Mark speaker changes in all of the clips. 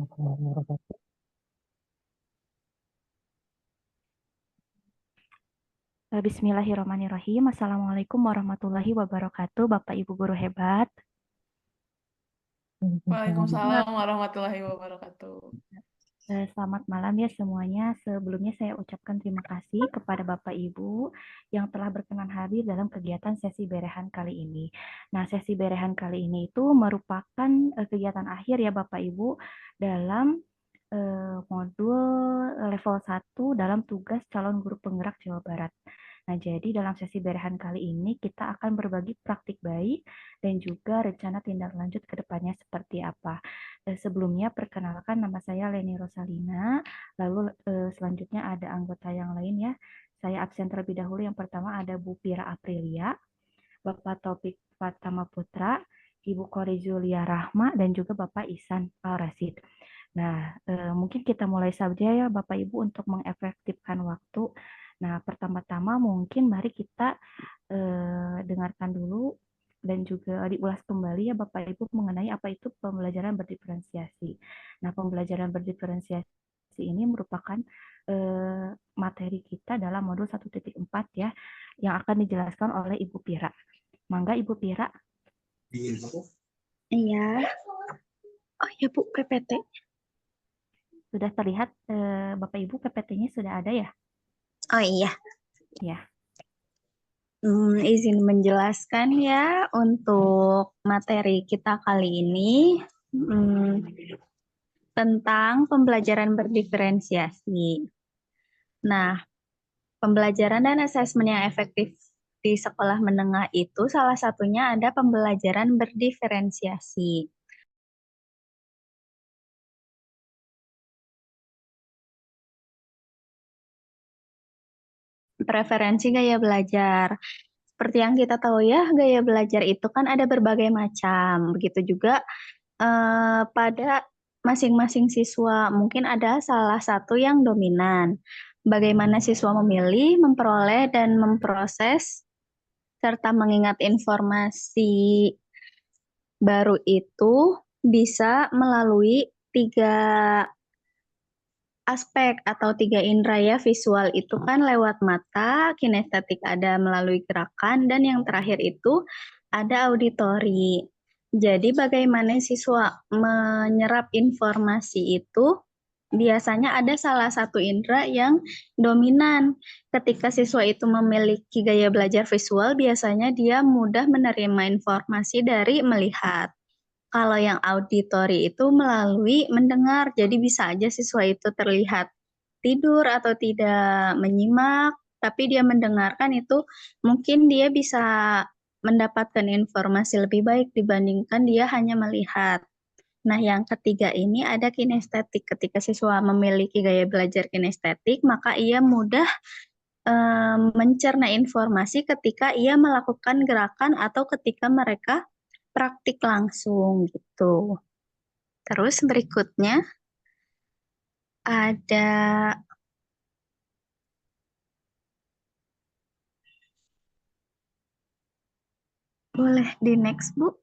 Speaker 1: warahmatullahi wabarakatuh.
Speaker 2: Bismillahirrahmanirrahim. Assalamualaikum warahmatullahi wabarakatuh. Bapak Ibu guru hebat.
Speaker 1: Waalaikumsalam.
Speaker 3: Waalaikumsalam warahmatullahi wabarakatuh.
Speaker 2: Selamat malam ya semuanya. Sebelumnya saya ucapkan terima kasih kepada Bapak Ibu yang telah berkenan hadir dalam kegiatan sesi berehan kali ini. Nah, sesi berehan kali ini itu merupakan kegiatan akhir ya Bapak Ibu dalam modul level 1 dalam tugas calon guru penggerak Jawa Barat. Nah, jadi dalam sesi berehan kali ini kita akan berbagi praktik baik dan juga rencana tindak lanjut ke depannya seperti apa. Sebelumnya perkenalkan nama saya Leni Rosalina, lalu selanjutnya ada anggota yang lain ya. Saya absen terlebih dahulu. Yang pertama ada Bu Pira Aprilia, Bapak Taufik Fatama Putra, Ibu Kori Zulia Rahma, dan juga Bapak Ihsan Al-Rasid. Nah, mungkin kita mulai saja ya Bapak Ibu untuk mengefektifkan waktu. Nah, pertama-tama mungkin mari kita dengarkan dulu dan juga diulas kembali ya Bapak Ibu mengenai apa itu pembelajaran berdiferensiasi. Nah, pembelajaran berdiferensiasi ini merupakan materi kita dalam modul 1.4 ya, yang akan dijelaskan oleh Ibu Pira. Mangga Ibu Pira.
Speaker 4: Iya. Oh ya Bu, PPT.
Speaker 2: Sudah terlihat Bapak Ibu PPT-nya sudah ada ya?
Speaker 4: Oh iya.
Speaker 2: Ya.
Speaker 4: Izin menjelaskan ya untuk materi kita kali ini tentang pembelajaran berdiferensiasi. Nah, pembelajaran dan asesmen yang efektif di sekolah menengah itu salah satunya ada pembelajaran berdiferensiasi. Preferensi gaya belajar. Seperti yang kita tahu ya, gaya belajar itu kan ada berbagai macam. Begitu juga pada masing-masing siswa, mungkin ada salah satu yang dominan. Bagaimana siswa memilih, memperoleh, dan memproses, serta mengingat informasi baru itu bisa melalui 3 aspek atau 3 indera ya. Visual itu kan lewat mata, kinestetik ada melalui gerakan, dan yang terakhir itu ada auditori. Jadi bagaimana siswa menyerap informasi itu biasanya ada salah satu indera yang dominan. Ketika siswa itu memiliki gaya belajar visual, biasanya dia mudah menerima informasi dari melihat. Kalau yang auditori itu melalui mendengar, jadi bisa aja siswa itu terlihat tidur atau tidak menyimak, tapi dia mendengarkan itu mungkin dia bisa mendapatkan informasi lebih baik dibandingkan dia hanya melihat. Nah, yang ketiga ini ada kinestetik. Ketika siswa memiliki gaya belajar kinestetik, maka ia mudah mencerna informasi ketika ia melakukan gerakan atau ketika mereka praktik langsung gitu. Terus berikutnya ada boleh di next Bu.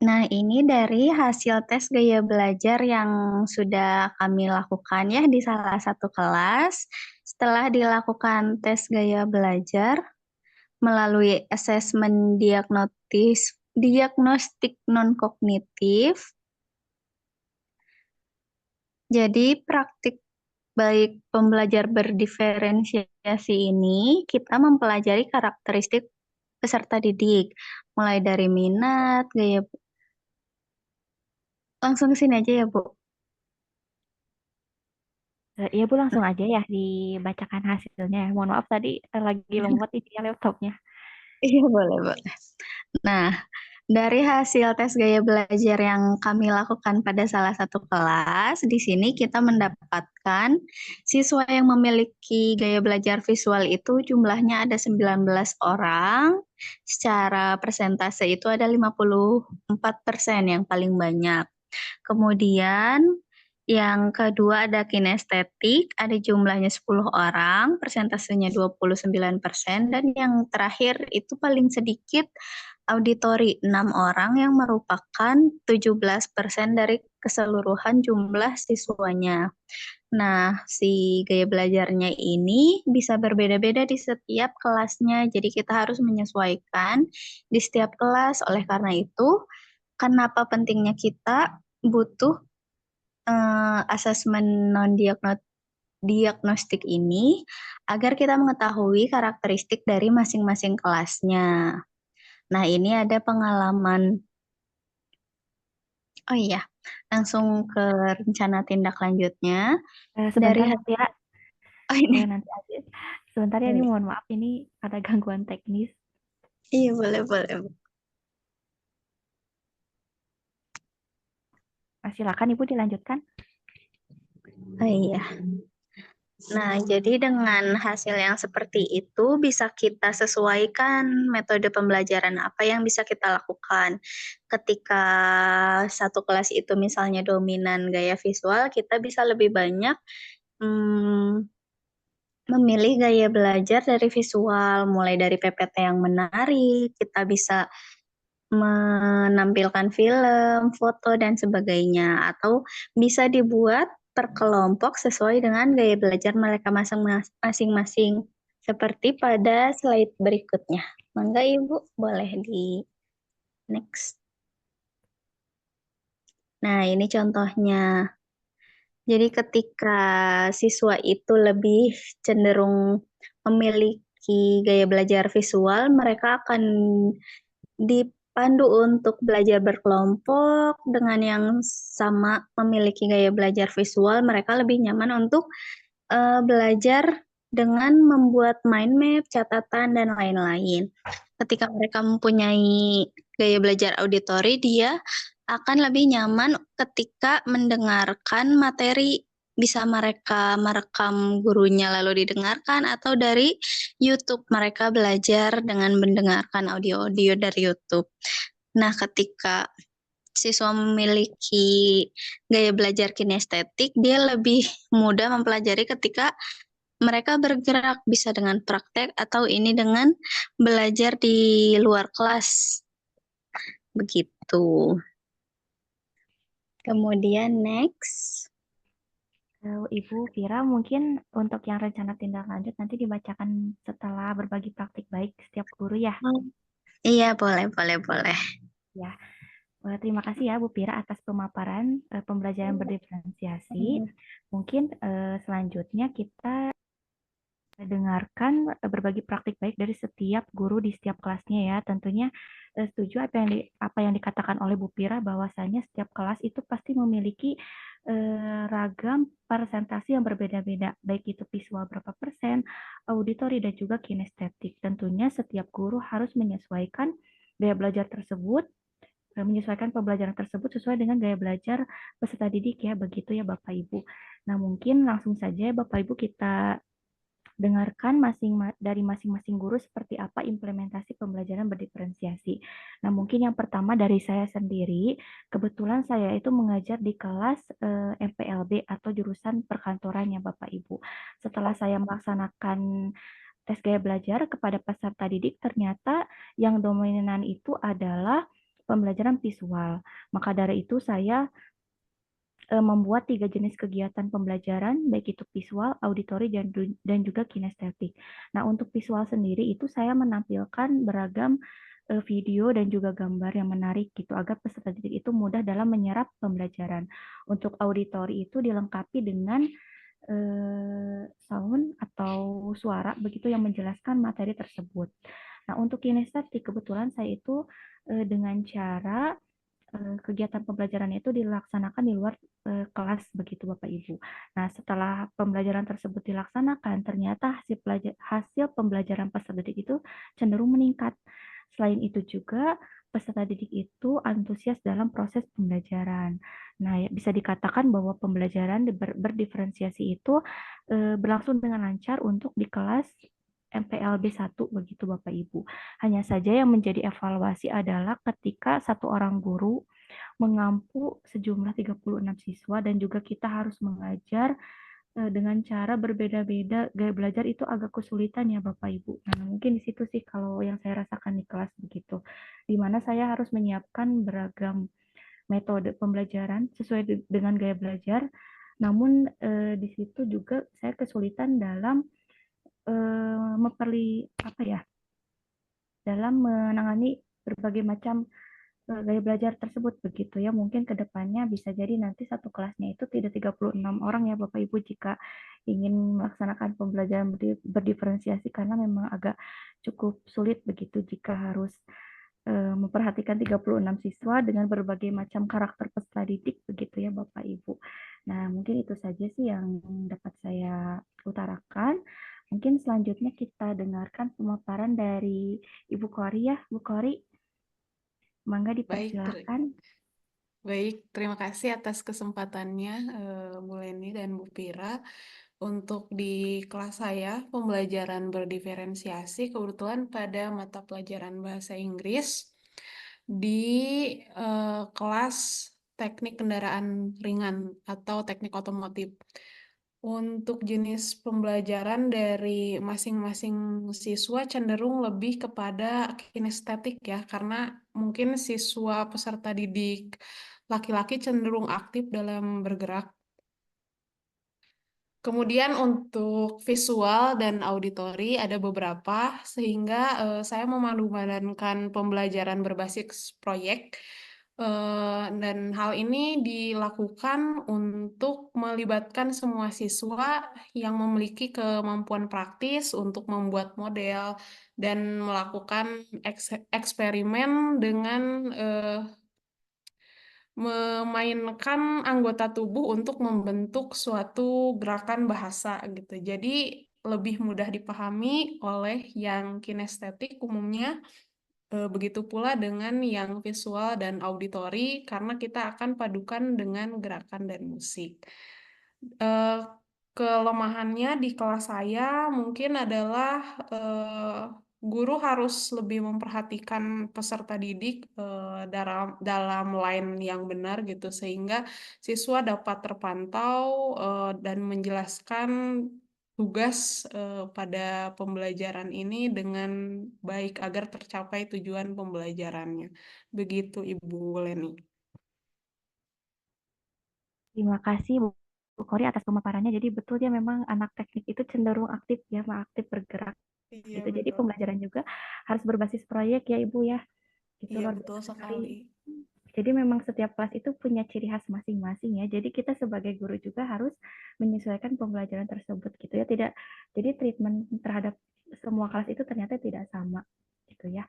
Speaker 4: Nah, ini dari hasil tes gaya belajar yang sudah kami lakukan ya di salah satu kelas. Setelah dilakukan tes gaya belajar melalui asesmen diagnostik non-kognitif. Jadi praktik baik pembelajar berdiferensiasi ini kita mempelajari karakteristik peserta didik, mulai dari minat, gaya. Langsung ke sini aja ya, Bu.
Speaker 2: Iya Bu, langsung aja ya dibacakan hasilnya. Mohon maaf tadi lagi lemot ini ya laptopnya.
Speaker 4: Iya, boleh. Nah, dari hasil tes gaya belajar yang kami lakukan pada salah satu kelas, di sini kita mendapatkan siswa yang memiliki gaya belajar visual itu jumlahnya ada 19 orang. Secara persentase itu ada 54% yang paling banyak. Kemudian Yang kedua ada kinestetik, ada jumlahnya 10 orang, persentasenya 29%, dan yang terakhir itu paling sedikit auditori 6 orang yang merupakan 17% dari keseluruhan jumlah siswanya. Nah, si gaya belajarnya ini bisa berbeda-beda di setiap kelasnya, jadi kita harus menyesuaikan di setiap kelas. Oleh karena itu, kenapa pentingnya kita butuh asesmen diagnostik ini agar kita mengetahui karakteristik dari masing-masing kelasnya. Nah, ini ada pengalaman. Oh iya, langsung ke rencana tindak lanjutnya. Dari
Speaker 2: Sebentar Bu Pira,
Speaker 4: oh ini.
Speaker 2: nanti aja. Sebentar ya, ini mohon maaf, ini ada gangguan teknis.
Speaker 4: Iya, boleh, boleh.
Speaker 2: Silakan Ibu dilanjutkan.
Speaker 4: Oh iya. Nah, jadi dengan hasil yang seperti itu bisa kita sesuaikan metode pembelajaran apa yang bisa kita lakukan. Ketika satu kelas itu misalnya dominan gaya visual, kita bisa lebih banyak memilih gaya belajar dari visual, mulai dari PPT yang menarik, kita bisa menampilkan film, foto, dan sebagainya, atau bisa dibuat per kelompok sesuai dengan gaya belajar mereka masing-masing, seperti pada slide berikutnya. Mangga Ibu, boleh di next. Nah, ini contohnya. Jadi ketika siswa itu lebih cenderung memiliki gaya belajar visual, mereka akan dipandu untuk belajar berkelompok dengan yang sama memiliki gaya belajar visual, mereka lebih nyaman untuk belajar dengan membuat mind map, catatan, dan lain-lain. Ketika mereka mempunyai gaya belajar auditori, dia akan lebih nyaman ketika mendengarkan materi. Bisa mereka merekam gurunya lalu didengarkan, atau dari YouTube mereka belajar dengan mendengarkan audio-audio dari YouTube. Nah, ketika siswa memiliki gaya belajar kinestetik, dia lebih mudah mempelajari ketika mereka bergerak, bisa dengan praktek atau ini dengan belajar di luar kelas. Begitu. Kemudian next.
Speaker 2: Ibu Vira, mungkin untuk yang rencana tindak lanjut nanti dibacakan setelah berbagi praktik baik setiap guru ya.
Speaker 4: Iya, boleh, boleh, boleh.
Speaker 2: Ya, terima kasih ya Bu Pira atas pemaparan pembelajaran berdiferensiasi. Mungkin selanjutnya kita dengarkan berbagi praktik baik dari setiap guru di setiap kelasnya ya. Tentunya setuju apa yang dikatakan oleh Bu Pira bahwasanya setiap kelas itu pasti memiliki ragam presentasi yang berbeda-beda, baik itu visual berapa persen, auditori dan juga kinestetik. Tentunya setiap guru harus menyesuaikan gaya belajar tersebut, menyesuaikan pembelajaran tersebut sesuai dengan gaya belajar peserta didik ya, begitu ya Bapak Ibu. Nah, mungkin langsung saja Bapak Ibu kita dengarkan dari masing-masing guru seperti apa implementasi pembelajaran berdiferensiasi. Nah, mungkin yang pertama dari saya sendiri, kebetulan saya itu mengajar di kelas MPLB atau jurusan perkantoran ya Bapak Ibu. Setelah saya melaksanakan tes gaya belajar kepada peserta didik, ternyata yang dominan itu adalah pembelajaran visual. Maka dari itu saya membuat 3 jenis kegiatan pembelajaran, baik itu visual, auditori, dan juga kinestetik. Nah, untuk visual sendiri itu saya menampilkan beragam video dan juga gambar yang menarik gitu agar peserta didik itu mudah dalam menyerap pembelajaran. Untuk auditori itu dilengkapi dengan sound atau suara begitu yang menjelaskan materi tersebut. Nah, untuk kinestetik kebetulan saya itu dengan cara kegiatan pembelajaran itu dilaksanakan di luar kelas begitu Bapak Ibu. Nah, setelah pembelajaran tersebut dilaksanakan, ternyata hasil pembelajaran peserta didik itu cenderung meningkat. Selain itu juga peserta didik itu antusias dalam proses pembelajaran. Nah, ya, bisa dikatakan bahwa pembelajaran berdiferensiasi itu berlangsung dengan lancar untuk di kelas MPLB 1 begitu Bapak Ibu. Hanya saja yang menjadi evaluasi adalah ketika satu orang guru mengampu sejumlah 36 siswa dan juga kita harus mengajar dengan cara berbeda-beda. Gaya belajar itu agak kesulitan ya Bapak Ibu. Nah, mungkin di situ sih kalau yang saya rasakan di kelas begitu. Di mana saya harus menyiapkan beragam metode pembelajaran sesuai dengan gaya belajar. Namun di situ juga saya kesulitan dalam apa ya? Dalam menangani berbagai macam gaya belajar tersebut begitu ya. Mungkin ke depannya bisa jadi nanti satu kelasnya itu tidak 36 orang ya Bapak Ibu jika ingin melaksanakan pembelajaran berdiferensiasi karena memang agak cukup sulit begitu jika harus memperhatikan 36 siswa dengan berbagai macam karakter peserta didik begitu ya Bapak Ibu. Nah, mungkin itu saja sih yang dapat saya utarakan. Mungkin selanjutnya kita dengarkan pemaparan dari Ibu Kori ya. Bu Kori, mangga
Speaker 3: Baik,
Speaker 2: dipersilahkan.
Speaker 3: baik. Terima kasih atas kesempatannya, Bu Leni dan Bu Pira. Untuk di kelas saya, pembelajaran berdiferensiasi kebetulan pada mata pelajaran bahasa Inggris di kelas teknik kendaraan ringan atau teknik otomotif. Untuk jenis pembelajaran dari masing-masing siswa cenderung lebih kepada kinestetik ya, karena mungkin siswa peserta didik laki-laki cenderung aktif dalam bergerak. Kemudian untuk visual dan auditori ada beberapa, sehingga saya memadupadankan pembelajaran berbasis proyek. Dan hal ini dilakukan untuk melibatkan semua siswa yang memiliki kemampuan praktis untuk membuat model dan melakukan eksperimen dengan memainkan anggota tubuh untuk membentuk suatu gerakan bahasa gitu. Jadi lebih mudah dipahami oleh yang kinestetik umumnya, begitu pula dengan yang visual dan auditori karena kita akan padukan dengan gerakan dan musik. Eh, Kelemahannya di kelas saya mungkin adalah guru harus lebih memperhatikan peserta didik dalam line yang benar gitu sehingga siswa dapat terpantau dan menjelaskan tugas pada pembelajaran ini dengan baik agar tercapai tujuan pembelajarannya. Begitu Ibu Leni.
Speaker 2: Terima kasih Bu Kori atas pemaparannya. Jadi betul ya memang anak teknik itu cenderung aktif ya, aktif bergerak
Speaker 3: Iya
Speaker 2: gitu. Jadi
Speaker 3: betul.
Speaker 2: pembelajaran juga harus berbasis proyek ya Ibu ya. Itu
Speaker 3: Iya
Speaker 2: luar
Speaker 3: betul
Speaker 2: biasa sekali.
Speaker 3: sekali.
Speaker 2: Jadi memang setiap kelas itu punya ciri khas masing-masing ya. Jadi kita sebagai guru juga harus menyesuaikan pembelajaran tersebut gitu ya. Tidak, jadi treatment terhadap semua kelas itu ternyata tidak sama gitu ya.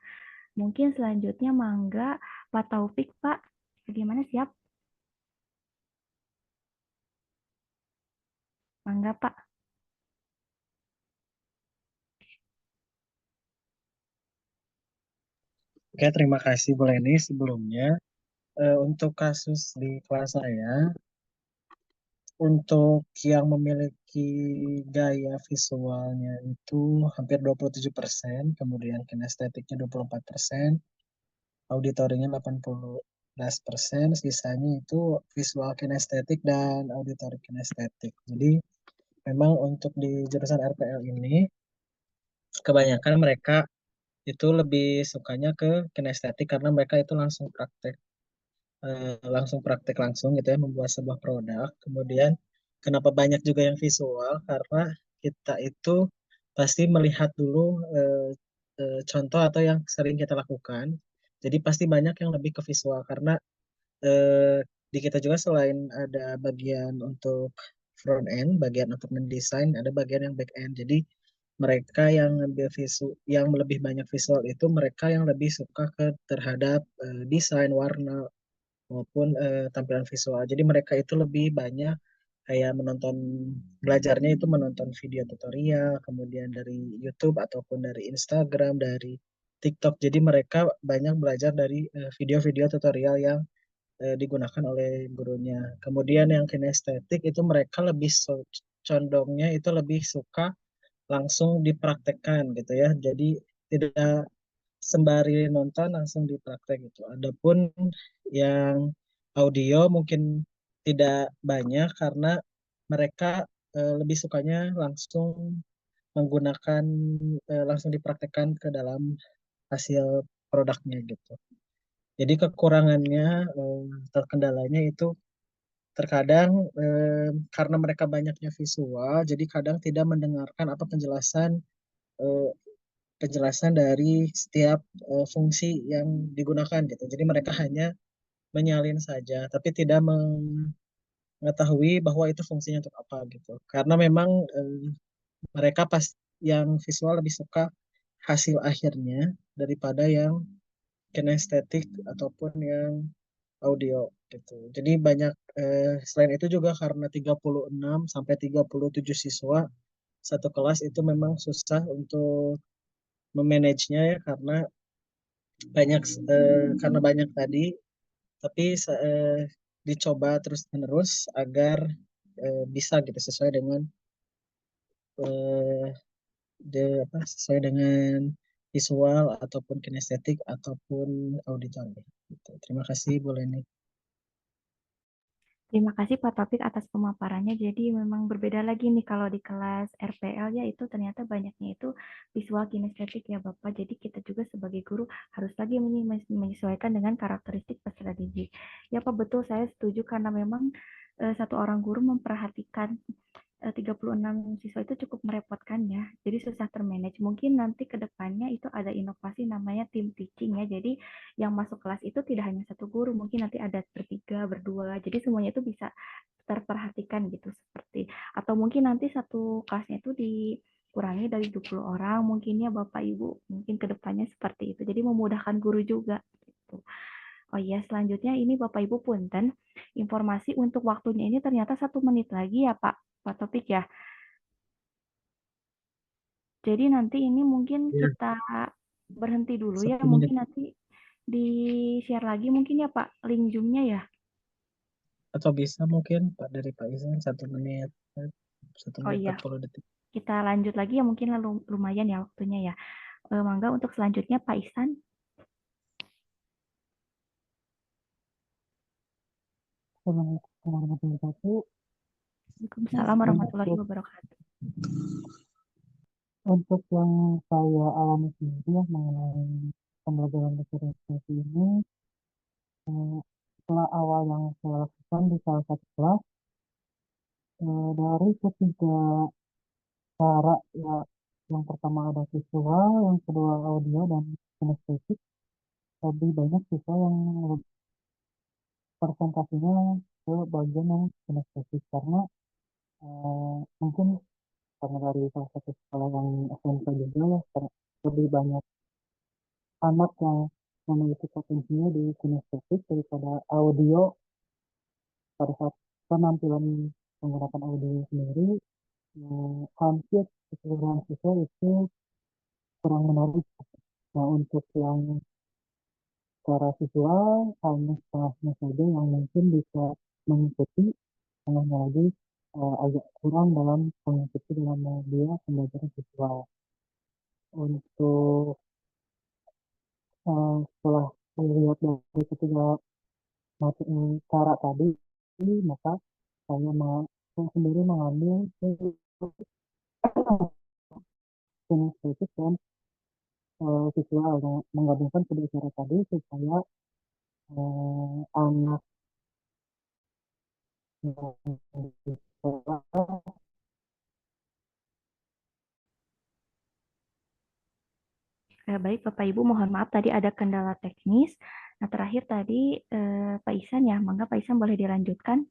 Speaker 2: Mungkin selanjutnya mangga Pak Taufik Pak, bagaimana siap? Mangga Pak.
Speaker 1: Oke, terima kasih Bu Leni sebelumnya. Untuk kasus di kelas saya, untuk yang memiliki gaya visualnya itu hampir 27%, kemudian kinestetiknya 24%, auditorinya 18%, sisanya itu visual kinestetik dan auditori kinestetik. Jadi memang untuk di jurusan RPL ini, kebanyakan mereka itu lebih sukanya ke kinestetik karena mereka itu langsung praktek langsung gitu ya membuat sebuah produk. Kemudian kenapa banyak juga yang visual? Karena kita itu pasti melihat dulu contoh atau yang sering kita lakukan. Jadi pasti banyak yang lebih ke visual karena eh, di kita juga selain ada bagian untuk front end, bagian untuk mendesain, ada bagian yang back end. Jadi mereka yang ngambil yang lebih banyak visual itu mereka yang lebih suka ke terhadap desain warna maupun tampilan visual. Jadi mereka itu lebih banyak kayak belajarnya itu menonton video tutorial, kemudian dari YouTube ataupun dari Instagram, dari TikTok. Jadi mereka banyak belajar dari video-video tutorial yang digunakan oleh gurunya. Kemudian yang kinestetik itu mereka lebih condongnya itu lebih suka langsung dipraktekkan gitu ya. Jadi tidak sembari nonton langsung dipraktek gitu. Adapun yang audio mungkin tidak banyak karena mereka lebih sukanya langsung menggunakan langsung dipraktekkan ke dalam hasil produknya gitu. Jadi kekurangannya atau kendalanya itu terkadang karena mereka banyaknya visual, jadi kadang tidak mendengarkan apa eh, penjelasan dari setiap fungsi yang digunakan gitu. Jadi mereka hanya menyalin saja, tapi tidak mengetahui bahwa itu fungsinya untuk apa gitu. Karena memang mereka pas yang visual lebih suka hasil akhirnya daripada yang kinestetik ataupun yang audio gitu. Jadi banyak selain itu juga karena 36 sampai 37 siswa satu kelas itu memang susah untuk memanagenya ya karena banyak tadi tapi dicoba terus menerus agar bisa gitu eh, sesuai dengan visual ataupun kinestetik ataupun auditori gitu. Terima kasih Bu Leni.
Speaker 2: Terima kasih Pak Topik atas pemaparannya. Jadi memang berbeda lagi nih kalau di kelas RPL ya itu ternyata banyaknya itu visual kinestetik ya Bapak. Jadi kita juga sebagai guru harus lagi menyesuaikan dengan karakteristik peserta didik. Ya Pak betul saya setuju karena memang satu orang guru memperhatikan 36 siswa itu cukup merepotkan ya. Jadi susah termanage. Mungkin nanti ke depannya itu ada inovasi namanya team teaching ya. Jadi yang masuk kelas itu tidak hanya satu guru, mungkin nanti ada bertiga, berdua. Jadi semuanya itu bisa terperhatikan gitu seperti atau mungkin nanti satu kelasnya itu dikurangi dari 20 orang mungkinnya Bapak Ibu mungkin ke depannya seperti itu. Jadi memudahkan guru juga gitu. Oh iya, selanjutnya ini Bapak Ibu punten, informasi untuk waktunya ini ternyata 1 menit lagi ya Pak Topik ya. Jadi nanti ini mungkin
Speaker 1: Ya,
Speaker 2: kita berhenti dulu ya,
Speaker 1: 1 menit
Speaker 2: mungkin nanti di-share lagi mungkin ya Pak, link Zoom-nya ya.
Speaker 1: atau bisa mungkin Pak dari Pak Izan 1 menit, satu
Speaker 2: Oh
Speaker 1: menit
Speaker 2: iya,
Speaker 1: 40 detik.
Speaker 2: kita lanjut lagi ya, mungkin lumayan ya waktunya ya. Mangga untuk selanjutnya Pak Ihsan.
Speaker 5: Assalamualaikum warahmatullahi wabarakatuh.
Speaker 2: Waalaikumsalam warahmatullahi wabarakatuh.
Speaker 5: Untuk yang saya alami sendiri ya mengenai pembelajaran bahasa Indonesia ini, setelah awal yang saya lakukan di salah satu kelas, dari ketiga cara ya, yang pertama ada visual, yang kedua audio dan kinestetik, lebih banyak siswa yang presentasinya ke bagian yang kinestetik karena mungkin karena dari salah satu sekolah yang SMP juga ya, lebih banyak anak yang memiliki potensinya di kinestetik daripada audio pada saat penampilan menggunakan audio sendiri hampir keseluruhan siswa itu kurang menarik. Nah untuk yang secara visual hanya setengahnya saja yang mungkin bisa mengikuti, setengahnya lagi agak kurang dalam mengikuti dalam media pembelajaran visual. Untuk setelah melihat dari ketiga cara tadi, maka saya sendiri mengambil kinestetik dan visual dan menggabungkan kedua cara tadi supaya anak yang di sekolah
Speaker 2: Baik Bapak Ibu, mohon maaf tadi ada kendala teknis. Nah terakhir tadi Pak Ihsan ya, mangga Pak Ihsan boleh dilanjutkan.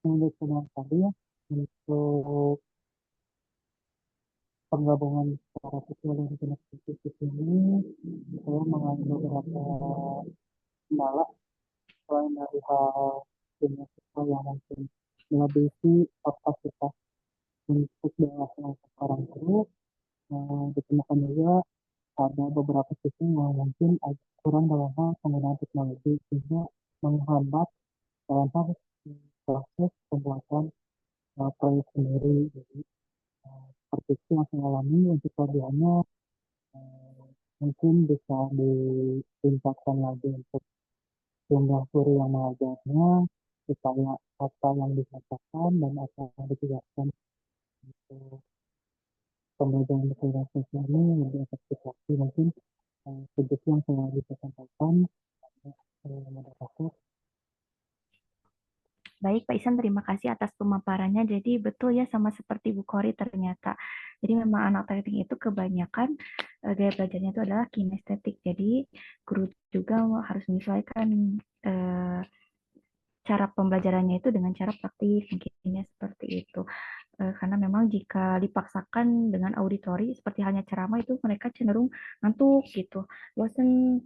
Speaker 5: yang tadi ya untuk penggabungan secara visual dan kinestetik ini saya mengambil beberapa kendala selain dari hal kinestetik yang mungkin melebihi kapasitas untuk bahasa orang guru ditemukan juga ada beberapa sisi yang mungkin agak kurang dalam hal penggunaan teknologi sehingga menghambat dalam hal proses pembuatan proyek sendiri. Jadi seperti itu yang saya alami untuk kelebihannya mungkin bisa ditingkatkan lagi untuk jumlah guru yang mengajarnya, supaya apa yang dikatakan dan apa yang dikerjakan untuk pembelajaran bahasa sosial ini lebih efektif lagi. Mungkin begitu yang saya bisa sampaikan. Moderator.
Speaker 2: Baik, Pak Isan, terima kasih atas pemaparannya. Jadi betul ya, sama seperti Bu Kori ternyata. Jadi memang anak teknik itu kebanyakan gaya belajarnya itu adalah kinestetik. Jadi guru juga harus menyesuaikan cara pembelajarannya itu dengan cara praktis, mungkinnya seperti itu. Karena memang jika dipaksakan dengan auditori, seperti halnya ceramah itu mereka cenderung ngantuk gitu, bosen.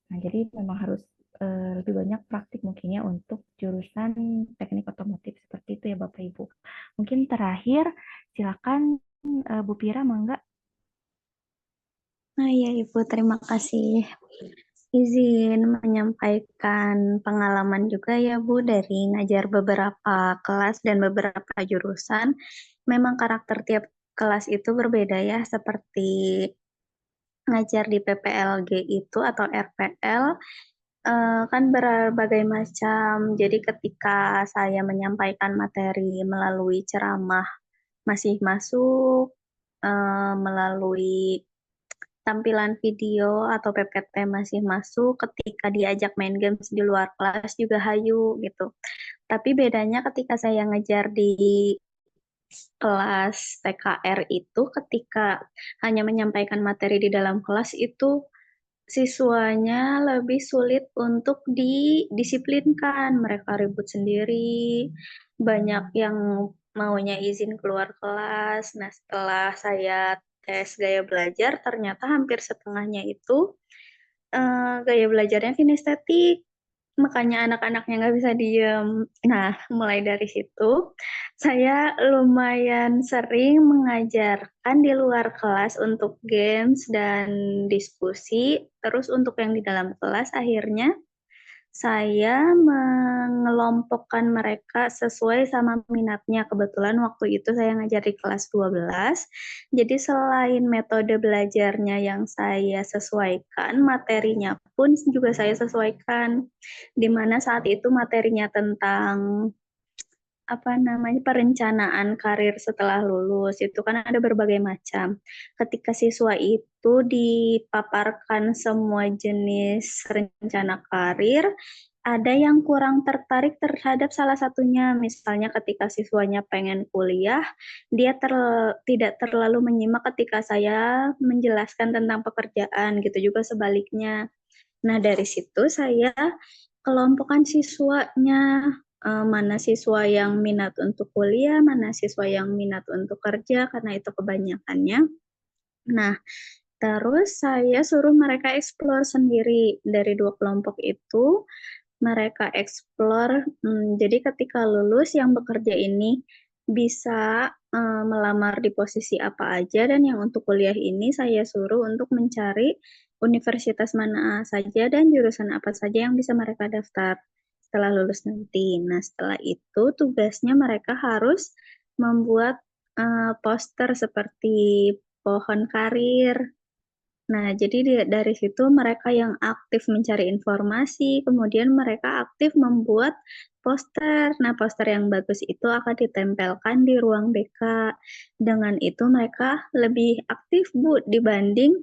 Speaker 2: Nah, jadi memang harus lebih banyak praktik mungkinnya untuk jurusan teknik otomotif seperti itu ya Bapak Ibu. Mungkin terakhir silakan Bu Pira, mangga.
Speaker 4: Nah ya Ibu, terima kasih. Izin menyampaikan pengalaman juga ya Bu dari ngajar beberapa kelas dan beberapa jurusan. Memang karakter tiap kelas itu berbeda ya, seperti ngajar di PPLG itu atau RPL kan berbagai macam. Jadi ketika saya menyampaikan materi melalui ceramah masih masuk, melalui tampilan video atau PPT masih masuk, ketika diajak main games di luar kelas juga hayu gitu. Tapi bedanya ketika saya ngejar di kelas TKR itu, ketika hanya menyampaikan materi di dalam kelas itu siswanya lebih sulit untuk didisiplinkan. Mereka ribut sendiri, banyak yang maunya izin keluar kelas. Nah, setelah saya tes gaya belajar, ternyata hampir setengahnya itu gaya belajarnya kinestetik. Makanya anak-anaknya nggak bisa diem. Nah, mulai dari situ, saya lumayan sering mengajarkan di luar kelas untuk games dan diskusi. Terus untuk yang di dalam kelas, akhirnya saya mengelompokkan mereka sesuai sama minatnya. Kebetulan waktu itu saya ngajar di kelas 12. Jadi selain metode belajarnya yang saya sesuaikan, materinya pun juga saya sesuaikan. Di mana saat itu materinya tentang perencanaan karir setelah lulus itu kan ada berbagai macam. Ketika siswa itu dipaparkan semua jenis rencana karir, ada yang kurang tertarik terhadap salah satunya. Misalnya ketika siswanya pengen kuliah, dia tidak terlalu menyimak ketika saya menjelaskan tentang pekerjaan, gitu juga sebaliknya. Nah, dari situ saya kelompokkan siswanya, mana siswa yang minat untuk kuliah, mana siswa yang minat untuk kerja, karena itu kebanyakannya. Nah, terus saya suruh mereka eksplor sendiri dari dua kelompok itu. Mereka eksplor, jadi ketika lulus yang bekerja ini bisa melamar di posisi apa aja, dan yang untuk kuliah ini saya suruh untuk mencari universitas mana saja dan jurusan apa saja yang bisa mereka daftar setelah lulus nanti. Nah, setelah itu tugasnya mereka harus membuat poster seperti pohon karir. Nah, jadi dari situ mereka yang aktif mencari informasi, kemudian mereka aktif membuat poster. Nah, poster yang bagus itu akan ditempelkan di ruang BK. Dengan itu mereka lebih aktif, Bu, dibanding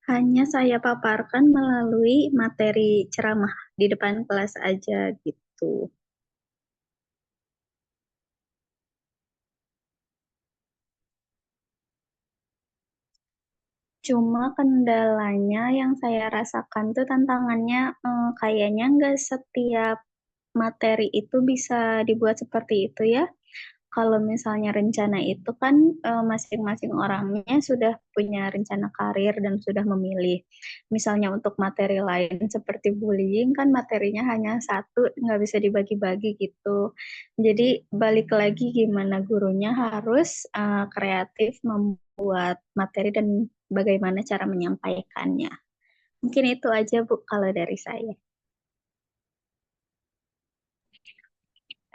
Speaker 4: hanya saya paparkan melalui materi ceramah di depan kelas aja gitu. Cuma kendalanya yang saya rasakan tuh tantangannya kayaknya nggak setiap materi itu bisa dibuat seperti itu ya. Kalau misalnya rencana itu kan masing-masing orangnya sudah punya rencana karir dan sudah memilih. Misalnya untuk materi lain seperti bullying kan materinya hanya satu, nggak bisa dibagi-bagi gitu. Jadi balik lagi gimana gurunya harus kreatif membuat materi dan bagaimana cara menyampaikannya. Mungkin itu aja Bu kalau dari saya.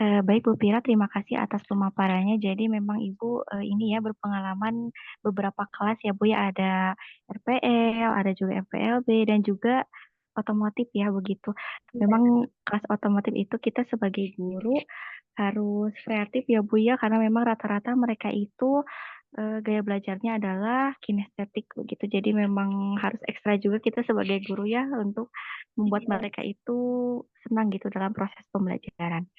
Speaker 2: Baik Bu Pira, terima kasih atas pemaparannya. Jadi memang Ibu ini ya berpengalaman beberapa kelas ya Bu ya, ada RPL, ada juga FPLB dan juga otomotif ya begitu. Memang kelas otomotif itu kita sebagai guru harus kreatif ya Bu ya, karena memang rata-rata mereka itu gaya belajarnya adalah kinestetik begitu. Jadi memang harus ekstra juga kita sebagai guru ya untuk membuat mereka itu senang gitu dalam proses pembelajaran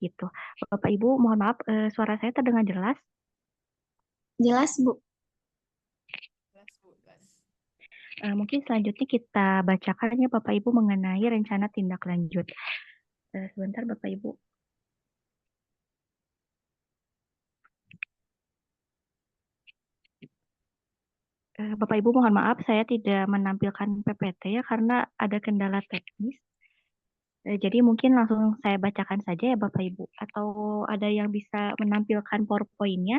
Speaker 2: gitu. Bapak Ibu, mohon maaf, suara saya terdengar jelas.
Speaker 4: Jelas, Bu.
Speaker 3: Jelas, Bu, jelas.
Speaker 2: Mungkin selanjutnya kita bacakan ya Bapak Ibu mengenai rencana tindak lanjut. Sebentar Bapak Ibu. Bapak Ibu mohon maaf saya tidak menampilkan PPT ya karena ada kendala teknis. Jadi mungkin langsung saya bacakan saja ya Bapak Ibu. Atau ada yang bisa menampilkan PowerPoint-nya?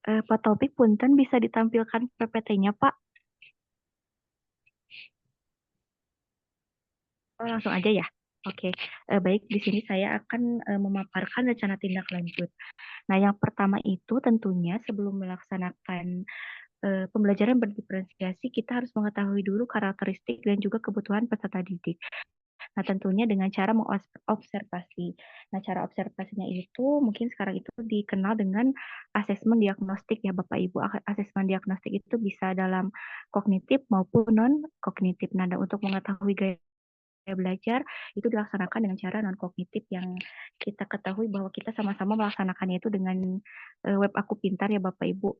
Speaker 2: Pak Taufik punten bisa ditampilkan PPT-nya Pak? Oh, langsung aja ya. Oke, baik di sini saya akan memaparkan rencana tindak lanjut. Nah, yang pertama itu tentunya sebelum melaksanakan pembelajaran berdiferensiasi, kita harus mengetahui dulu karakteristik dan juga kebutuhan peserta didik. Nah, tentunya dengan cara mengobservasi. Nah, cara observasinya itu mungkin sekarang itu dikenal dengan asesmen diagnostik ya Bapak Ibu. Asesmen diagnostik itu bisa dalam kognitif maupun non-kognitif. Nah, dan untuk mengetahui gaya belajar itu dilaksanakan dengan cara non kognitif yang kita ketahui bahwa kita sama-sama melaksanakannya itu dengan web aku pintar ya Bapak Ibu.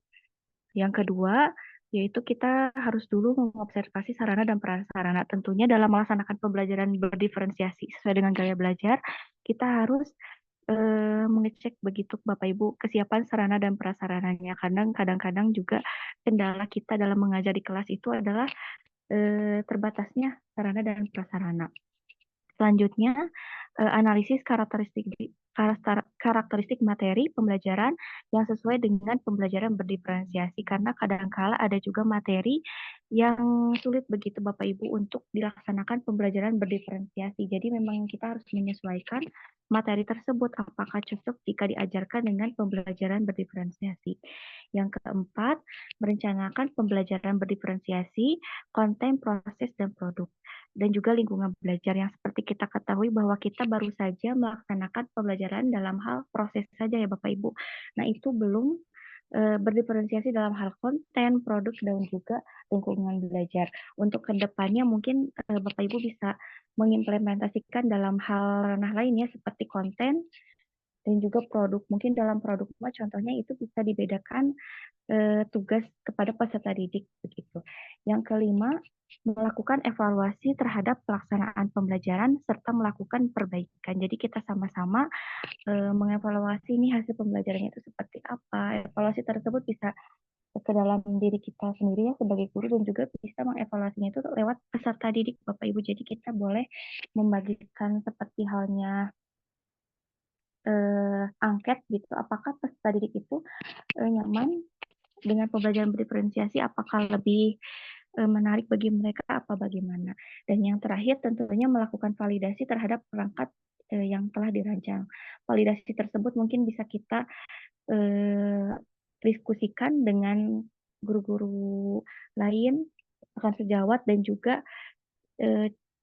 Speaker 2: Yang kedua yaitu kita harus dulu mengobservasi sarana dan prasarana. Tentunya dalam melaksanakan pembelajaran berdiferensiasi sesuai dengan gaya belajar, kita harus mengecek begitu Bapak Ibu kesiapan sarana dan prasarananya. Kadang-kadang juga kendala kita dalam mengajar di kelas itu adalah terbatasnya sarana dan prasarana. Selanjutnya, analisis karakteristik materi pembelajaran yang sesuai dengan pembelajaran berdiferensiasi karena kadangkala ada juga materi yang sulit begitu Bapak Ibu untuk dilaksanakan pembelajaran berdiferensiasi. Jadi memang kita harus menyesuaikan materi tersebut apakah cocok jika diajarkan dengan pembelajaran berdiferensiasi. Yang keempat, merencanakan pembelajaran berdiferensiasi, konten, proses, dan produk dan juga lingkungan belajar yang seperti kita ketahui bahwa kita baru saja melaksanakan pembelajaran dalam hal proses saja ya Bapak Ibu. Nah, itu belum berdiferensiasi dalam hal konten, produk, dan juga lingkungan belajar. Untuk kedepannya mungkin Bapak Ibu bisa mengimplementasikan dalam hal ranah lainnya seperti konten dan juga produk. Mungkin dalam produk contohnya itu bisa dibedakan tugas kepada peserta didik begitu. Yang kelima, melakukan evaluasi terhadap pelaksanaan pembelajaran serta melakukan perbaikan. Jadi kita sama-sama mengevaluasi ini hasil pembelajarannya itu seperti apa. Evaluasi tersebut bisa ke dalam diri kita sendiri ya sebagai guru dan juga bisa mengevaluasinya itu lewat peserta didik Bapak Ibu. Jadi kita boleh membagikan seperti halnya angket gitu. Apakah peserta didik itu nyaman dengan pembelajaran berdiferensiasi, apakah lebih menarik bagi mereka apa bagaimana. Dan yang terakhir tentunya melakukan validasi terhadap perangkat yang telah dirancang. Validasi tersebut mungkin bisa kita diskusikan dengan guru-guru lain, rekan sejawat dan juga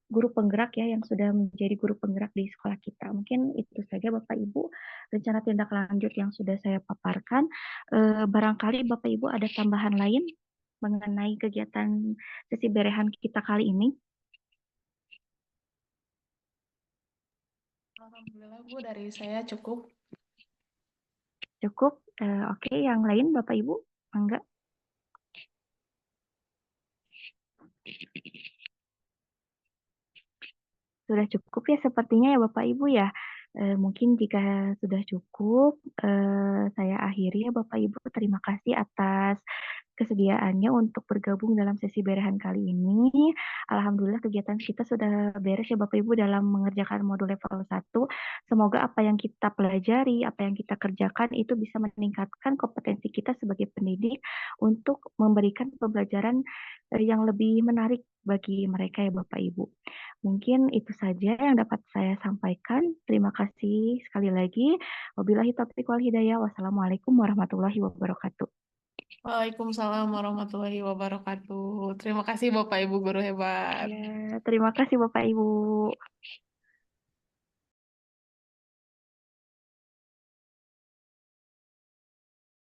Speaker 2: guru penggerak ya yang sudah menjadi guru penggerak di sekolah kita. Mungkin itu saja Bapak Ibu rencana tindak lanjut yang sudah saya paparkan. Barangkali Bapak Ibu ada tambahan lain mengenai kegiatan sesi berehan kita kali ini.
Speaker 3: Alhamdulillah Bu, dari saya cukup.
Speaker 2: Cukup. Oke, yang lain Bapak Ibu? Enggak? Sudah cukup ya sepertinya ya Bapak Ibu ya. Mungkin jika sudah cukup, saya akhiri ya Bapak Ibu. Terima kasih atas kesediaannya untuk bergabung dalam sesi berehan kali ini. Alhamdulillah kegiatan kita sudah beres ya Bapak Ibu dalam mengerjakan modul level 1. Semoga apa yang kita pelajari, apa yang kita kerjakan itu bisa meningkatkan kompetensi kita sebagai pendidik untuk memberikan pembelajaran yang lebih menarik bagi mereka ya Bapak Ibu. Mungkin itu saja yang dapat saya sampaikan. Terima kasih sekali lagi. Wabillahi taufiq wal hidayah. Wassalamualaikum warahmatullahi wabarakatuh.
Speaker 3: Waalaikumsalam warahmatullahi wabarakatuh. Terima kasih Bapak Ibu guru hebat.
Speaker 2: Ya, terima kasih Bapak Ibu.